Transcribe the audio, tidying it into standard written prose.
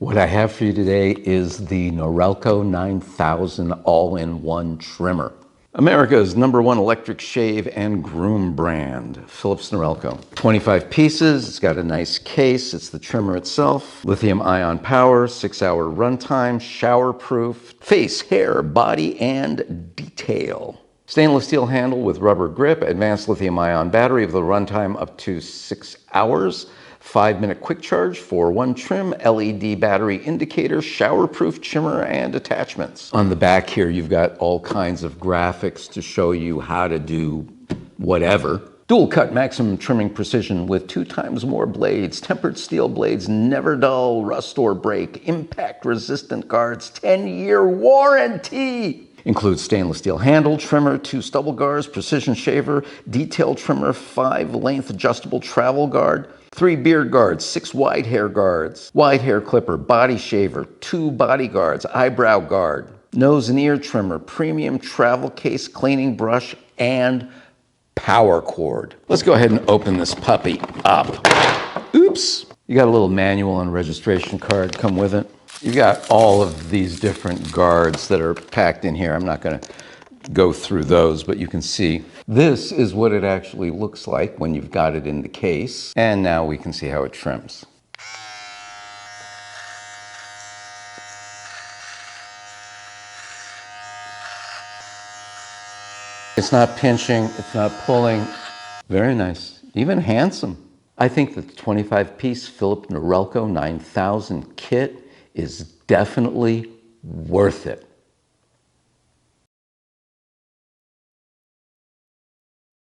What I have for you today is the Norelco 9000 all-in-one trimmer. America's #1 electric shave and groom brand, Philips Norelco. 25 pieces, it's got a nice case, it's the trimmer itself, lithium-ion power, 6-hour runtime, shower-proof, face, hair, body, and detail. Stainless steel handle with rubber grip, advanced lithium-ion battery with a runtime up to 6 hours, 5-minute quick charge, 4-1 trim, LED battery indicator, shower-proof trimmer, and attachments. On the back here, you've got all kinds of graphics to show you how to do whatever. Dual cut maximum trimming precision with 2 times more blades, tempered steel blades, never dull, rust or break, impact resistant guards, 10-year warranty. Includes stainless steel handle, trimmer, 2 stubble guards, precision shaver, detail trimmer, 5-length adjustable travel guard, 3 beard guards, 6 wide hair guards, wide hair clipper, body shaver, 2 body guards, eyebrow guard, nose and ear trimmer, premium travel case cleaning brush, and power cord. Let's go ahead and open this puppy up. Oops! You got a little manual and registration card come with it. You got all of these different guards that are packed in here. I'm not going to go through those, but you can see this is what it actually looks like when you've got it in the case. And now we can see how it trims. It's not pinching, it's not pulling. Very nice, even handsome. I think that the 25-piece Philips Norelco 9000 kit is definitely worth it.